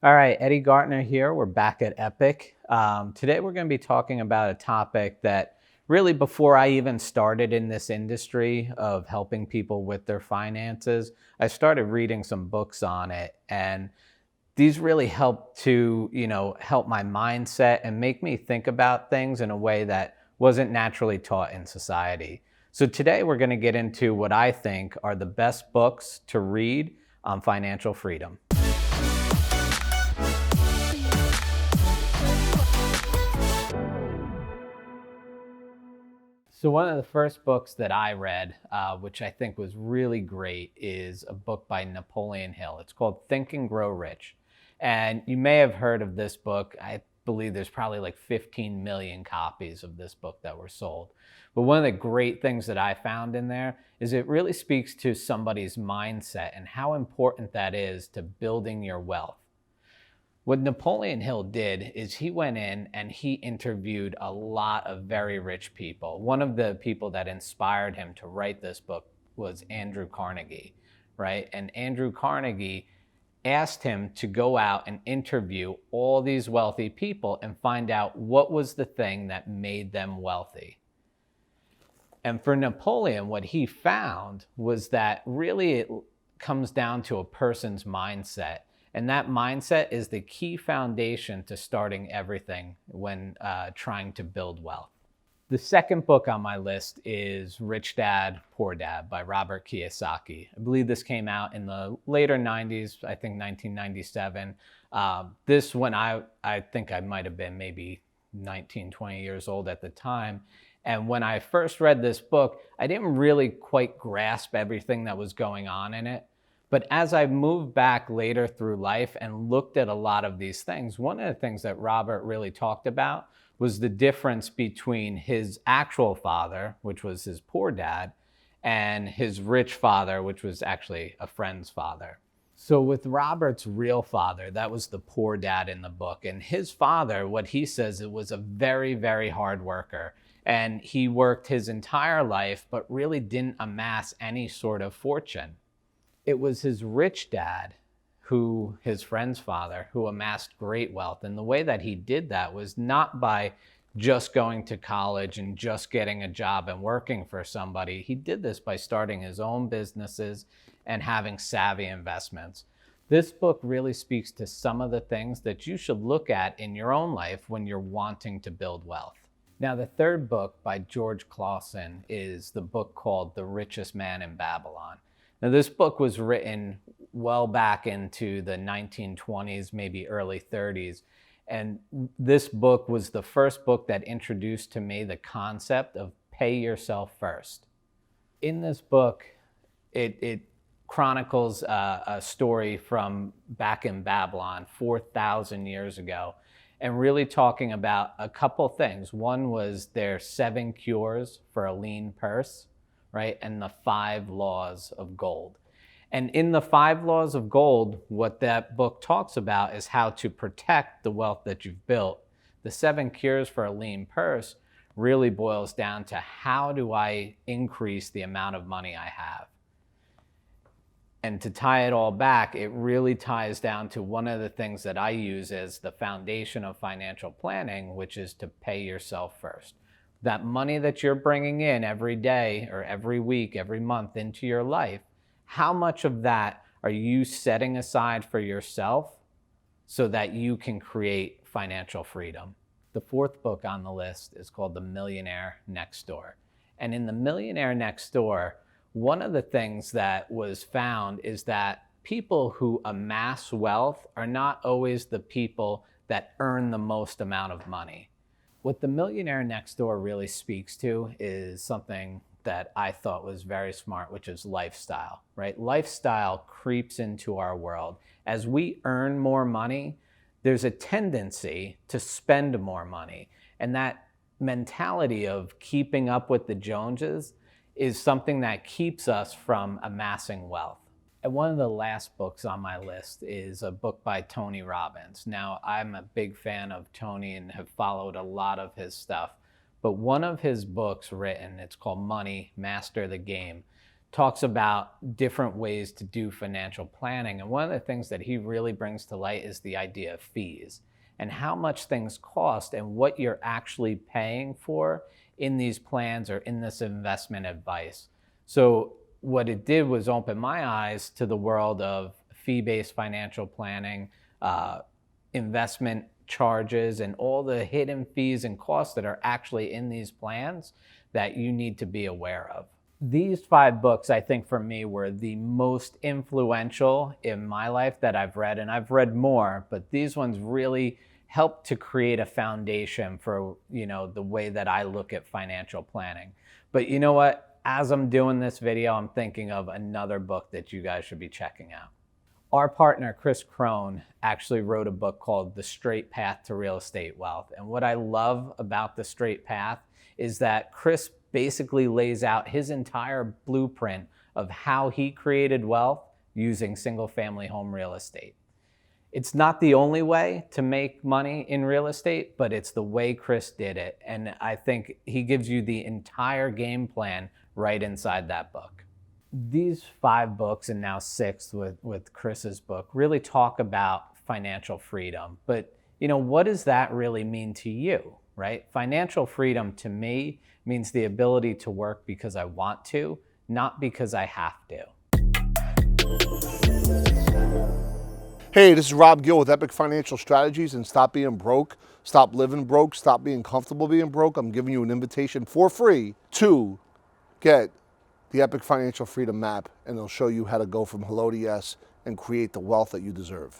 All right, Eddie Gartner here. We're back at Epic. Today we're going to be talking about a topic that really, before I even started in this industry of helping people with their finances, I started reading some books on it, and these really help to, help my mindset and make me think about things in a way that wasn't naturally taught in society. So today we're going to get into what I think are the best books to read on financial freedom. So one of the first books that I read, which I think was really great, is a book by Napoleon Hill. It's called Think and Grow Rich. And you may have heard of this book. I believe there's probably like 15 million copies of this book that were sold. But one of the great things that I found in there is it really speaks to somebody's mindset and how important that is to building your wealth. What Napoleon Hill did is he went in and he interviewed a lot of very rich people. One of the people that inspired him to write this book was Andrew Carnegie, right? And Andrew Carnegie asked him to go out and interview all these wealthy people and find out what was the thing that made them wealthy. And for Napoleon, what he found was that really it comes down to a person's mindset. And that mindset is the key foundation to starting everything when trying to build wealth. The second book on my list is Rich Dad, Poor Dad by Robert Kiyosaki. I believe this came out in the later 90s, I think 1997. This one, I think I might have been maybe 19, 20 years old at the time. And when I first read this book, I didn't really quite grasp everything that was going on in it. But as I moved back later through life and looked at a lot of these things, one of the things that Robert really talked about was the difference between his actual father, which was his poor dad, and his rich father, which was actually a friend's father. So with Robert's real father, that was the poor dad in the book. And his father, what he says, it was a very, very hard worker. And he worked his entire life, but really didn't amass any sort of fortune. It was his rich dad, his friend's father, who amassed great wealth. And the way that he did that was not by just going to college and just getting a job and working for somebody. He did this by starting his own businesses and having savvy investments. This book really speaks to some of the things that you should look at in your own life when you're wanting to build wealth. Now, the third book by George Clausen is the book called The Richest Man in Babylon. Now, this book was written well back into the 1920s, maybe early 30s. And this book was the first book that introduced to me the concept of pay yourself first. In this book, it chronicles a story from back in Babylon 4,000 years ago, and really talking about a couple things. One was their 7 cures for a lean purse, right? And the 5 laws of gold. And in the 5 laws of gold, what that book talks about is how to protect the wealth that you've built. The 7 cures for a lean purse really boils down to how do I increase the amount of money I have? And to tie it all back, it really ties down to one of the things that I use as the foundation of financial planning, which is to pay yourself first. That money that you're bringing in every day or every week, every month into your life, how much of that are you setting aside for yourself so that you can create financial freedom? The fourth book on the list is called The Millionaire Next Door. And in The Millionaire Next Door, one of the things that was found is that people who amass wealth are not always the people that earn the most amount of money. What The Millionaire Next Door really speaks to is something that I thought was very smart, which is lifestyle, right? Lifestyle creeps into our world. As we earn more money, there's a tendency to spend more money. And that mentality of keeping up with the Joneses is something that keeps us from amassing wealth. And one of the last books on my list is a book by Tony Robbins. Now, I'm a big fan of Tony and have followed a lot of his stuff. But one of his books written, it's called Money, Master the Game, talks about different ways to do financial planning. And one of the things that he really brings to light is the idea of fees and how much things cost and what you're actually paying for in these plans or in this investment advice. So what it did was open my eyes to the world of fee-based financial planning, investment charges, and all the hidden fees and costs that are actually in these plans that you need to be aware of. These 5 books, I think for me, were the most influential in my life that I've read, and I've read more, but these ones really helped to create a foundation for, the way that I look at financial planning. But you know what? As I'm doing this video, I'm thinking of another book that you guys should be checking out. Our partner, Chris Crone, actually wrote a book called The Straight Path to Real Estate Wealth. And what I love about The Straight Path is that Chris basically lays out his entire blueprint of how he created wealth using single-family home real estate. It's not the only way to make money in real estate, but it's the way Chris did it. And I think he gives you the entire game plan right inside that book. These 5 books, and now 6th with Chris's book, really talk about financial freedom. But, what does that really mean to you, right? Financial freedom to me means the ability to work because I want to, not because I have to. Hey, this is Rob Gill with Epic Financial Strategies and Stop Being Broke, Stop Living Broke, Stop Being Comfortable Being Broke. I'm giving you an invitation for free to get the Epic Financial Freedom Map, and it'll show you how to go from hello to yes and create the wealth that you deserve.